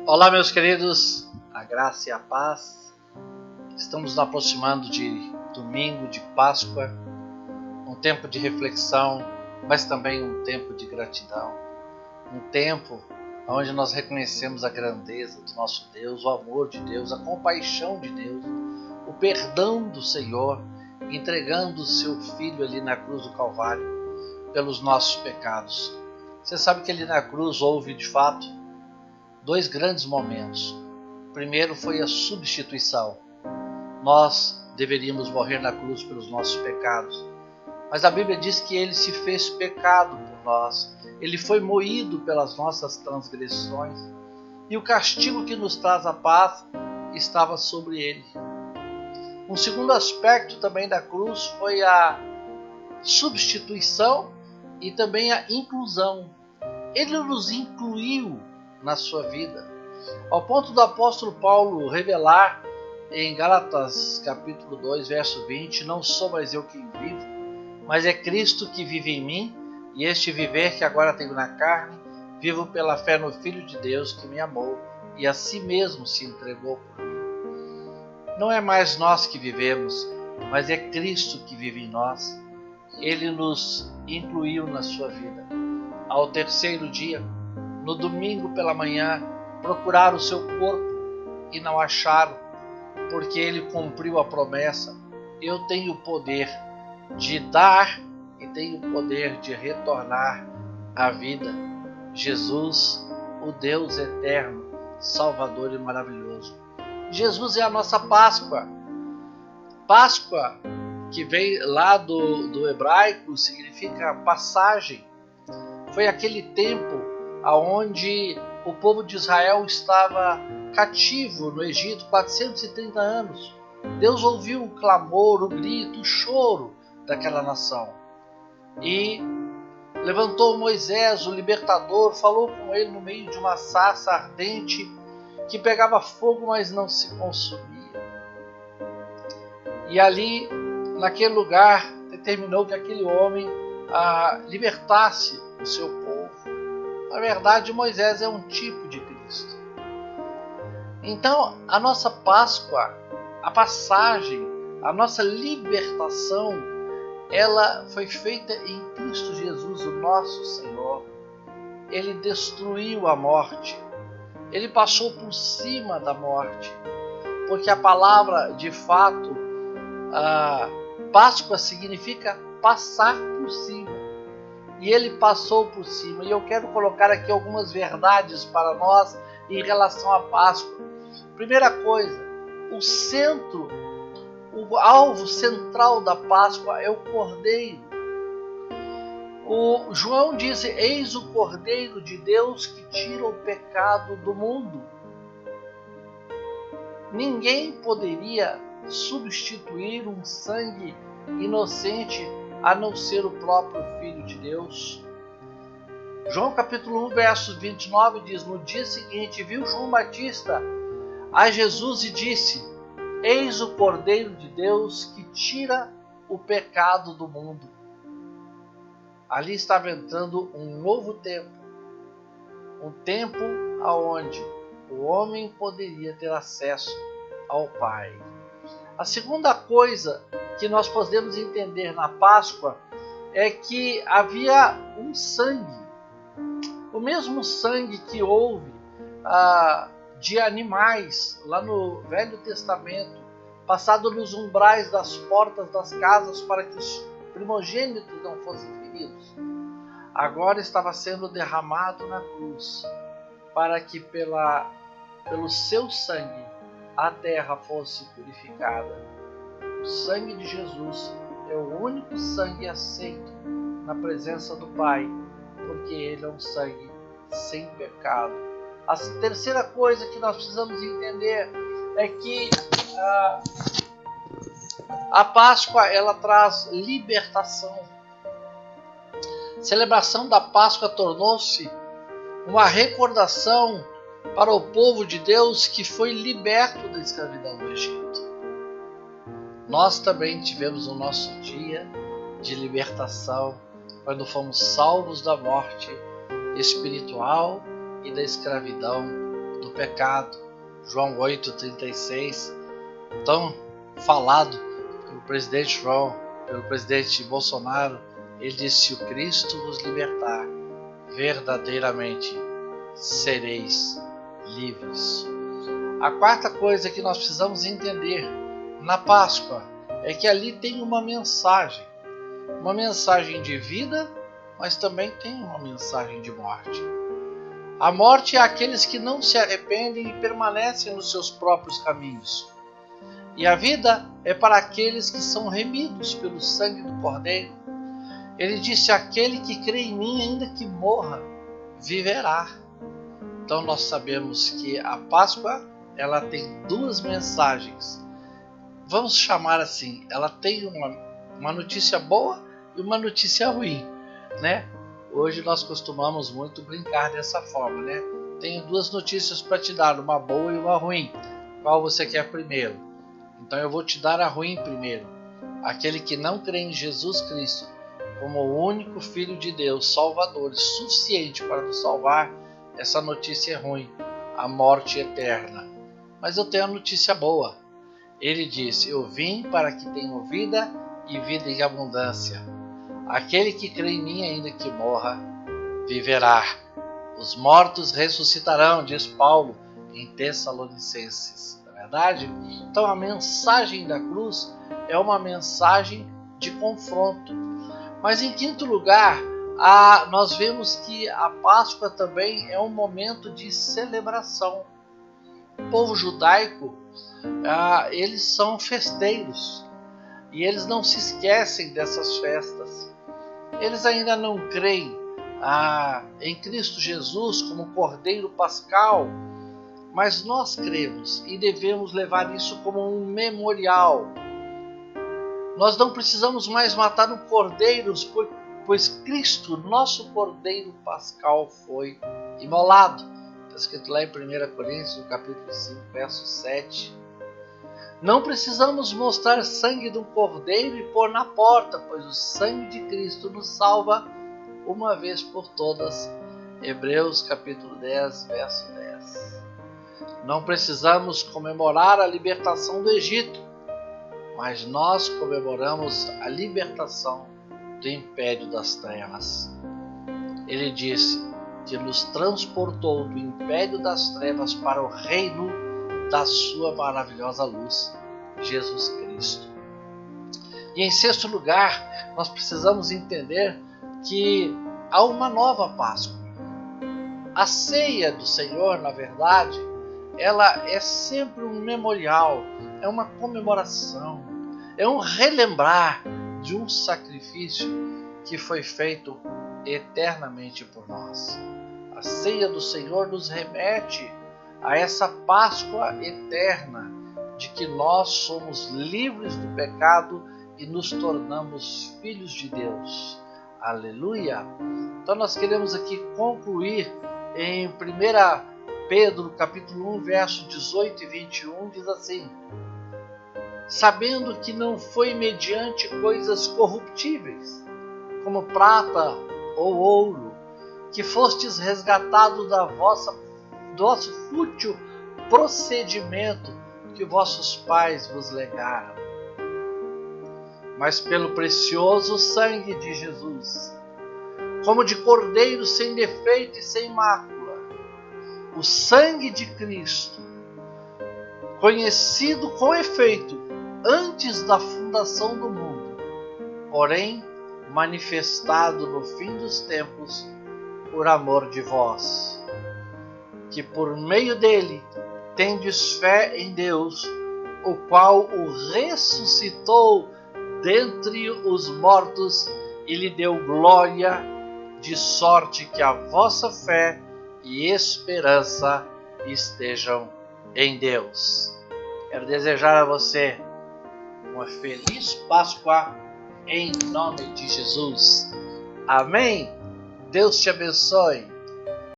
Olá, meus queridos, a graça e a paz. Estamos nos aproximando de domingo de Páscoa, um tempo de reflexão, mas também um tempo de gratidão, um tempo onde nós reconhecemos a grandeza do nosso Deus, o amor de Deus, a compaixão de Deus, o perdão do Senhor, entregando o seu Filho ali na cruz do Calvário pelos nossos pecados. Você sabe que ali na cruz houve de fato dois grandes momentos. O primeiro foi a substituição. Nós deveríamos morrer na cruz pelos nossos pecados, mas a Bíblia diz que ele se fez pecado por nós. Ele foi moído pelas nossas transgressões e o castigo que nos traz a paz estava sobre ele. Um segundo aspecto também da cruz foi a substituição e também a inclusão. Ele nos incluiu na sua vida, ao ponto do apóstolo Paulo revelar em Gálatas capítulo 2, verso 20: não sou mais eu quem vivo, mas é Cristo que vive em mim, e este viver que agora tenho na carne, vivo pela fé no Filho de Deus que me amou e a si mesmo se entregou por mim. Não é mais nós que vivemos, mas é Cristo que vive em nós. Ele nos incluiu na sua vida. Ao terceiro dia, no domingo pela manhã, procuraram o seu corpo e não acharam, porque ele cumpriu a promessa: eu tenho o poder de dar e tenho o poder de retornar à vida. Jesus, o Deus eterno, Salvador e maravilhoso. Jesus é a nossa Páscoa. Páscoa, que vem lá do hebraico, significa passagem. Foi aquele tempo onde o povo de Israel estava cativo no Egito, 430 anos. Deus ouviu o clamor, o grito, o choro daquela nação. E levantou Moisés, o libertador, falou com ele no meio de uma sarça ardente que pegava fogo, mas não se consumia. E ali, naquele lugar, determinou que aquele homem libertasse o seu povo. Na verdade, Moisés é um tipo de Cristo. Então, a nossa Páscoa, a passagem, a nossa libertação, ela foi feita em Cristo Jesus, o nosso Senhor. Ele destruiu a morte. Ele passou por cima da morte. Porque a palavra, de fato, Páscoa significa passar por cima. E ele passou por cima. E eu quero colocar aqui algumas verdades para nós em relação à Páscoa. Primeira coisa, o centro, o alvo central da Páscoa é o Cordeiro. O João diz: eis o Cordeiro de Deus que tira o pecado do mundo. Ninguém poderia substituir um sangue inocente a não ser o próprio Filho de Deus. João capítulo 1, verso 29 diz: no dia seguinte viu João Batista a Jesus e disse: eis o Cordeiro de Deus que tira o pecado do mundo. Ali estava entrando um novo tempo, um tempo aonde o homem poderia ter acesso ao Pai. A segunda coisa que nós podemos entender na Páscoa é que havia um sangue, o mesmo sangue que houve de animais lá no Velho Testamento, passado nos umbrais das portas das casas para que os primogênitos não fossem feridos. Agora estava sendo derramado na cruz para que pelo seu sangue a terra fosse purificada. O sangue de Jesus é o único sangue aceito na presença do Pai, porque ele é um sangue sem pecado. A terceira coisa que nós precisamos entender é que a Páscoa ela traz libertação. A celebração da Páscoa tornou-se uma recordação para o povo de Deus que foi liberto da escravidão do Egito. Nós também tivemos o nosso dia de libertação quando fomos salvos da morte espiritual e da escravidão do pecado. João 8,36, tão falado pelo presidente João, pelo presidente Bolsonaro. Ele disse: se o Cristo vos libertar, verdadeiramente sereis livres. A quarta coisa que nós precisamos entender na Páscoa é que ali tem uma mensagem de vida, mas também tem uma mensagem de morte. A morte é aqueles que não se arrependem e permanecem nos seus próprios caminhos. E a vida é para aqueles que são remidos pelo sangue do Cordeiro. Ele disse: aquele que crê em mim, ainda que morra, viverá. Então nós sabemos que a Páscoa, ela tem duas mensagens. Vamos chamar assim, ela tem uma notícia boa e uma notícia ruim, né? Hoje nós costumamos muito brincar dessa forma, né? Tenho duas notícias para te dar, uma boa e uma ruim. Qual você quer primeiro? Então eu vou te dar a ruim primeiro. Aquele que não crê em Jesus Cristo como o único Filho de Deus, Salvador, suficiente para nos salvar, essa notícia é ruim, a morte eterna. Mas eu tenho a notícia boa. Ele disse: eu vim para que tenham vida e vida em abundância. Aquele que crê em mim, ainda que morra, viverá. Os mortos ressuscitarão, diz Paulo em Tessalonicenses. Não é verdade? Então a mensagem da cruz é uma mensagem de confronto. Mas em quinto lugar, nós vemos que a Páscoa também é um momento de celebração. O povo judaico, eles são festeiros e eles não se esquecem dessas festas. Eles ainda não creem em Cristo Jesus como Cordeiro Pascal, mas nós cremos e devemos levar isso como um memorial. Nós não precisamos mais matar um cordeiro, pois Cristo, nosso Cordeiro Pascal, foi imolado. Está escrito lá em 1 Coríntios, no capítulo 5, verso 7. Não precisamos mostrar sangue de um cordeiro e pôr na porta, pois o sangue de Cristo nos salva uma vez por todas. Hebreus capítulo 10, verso 10. Não precisamos comemorar a libertação do Egito, mas nós comemoramos a libertação do império das trevas. Ele disse que nos transportou do império das trevas para o reino da sua maravilhosa luz, Jesus Cristo. E em sexto lugar, nós precisamos entender que há uma nova Páscoa. A ceia do Senhor, na verdade, ela é sempre um memorial, é uma comemoração, é um relembrar de um sacrifício que foi feito eternamente por nós. A ceia do Senhor nos remete a essa Páscoa eterna, de que nós somos livres do pecado e nos tornamos filhos de Deus. Aleluia! Então nós queremos aqui concluir em 1 Pedro capítulo 1, verso 18 e 21, diz assim: sabendo que não foi mediante coisas corruptíveis, como prata ou ouro, que fostes resgatados do vosso fútil procedimento que vossos pais vos legaram, mas pelo precioso sangue de Jesus, como de cordeiro sem defeito e sem mácula, o sangue de Cristo, conhecido com efeito antes da fundação do mundo, porém manifestado no fim dos tempos por amor de vós, que por meio dele tendes fé em Deus, o qual o ressuscitou dentre os mortos e lhe deu glória, de sorte que a vossa fé e esperança estejam em Deus. Quero desejar a você uma feliz Páscoa em nome de Jesus. Amém? Deus te abençoe.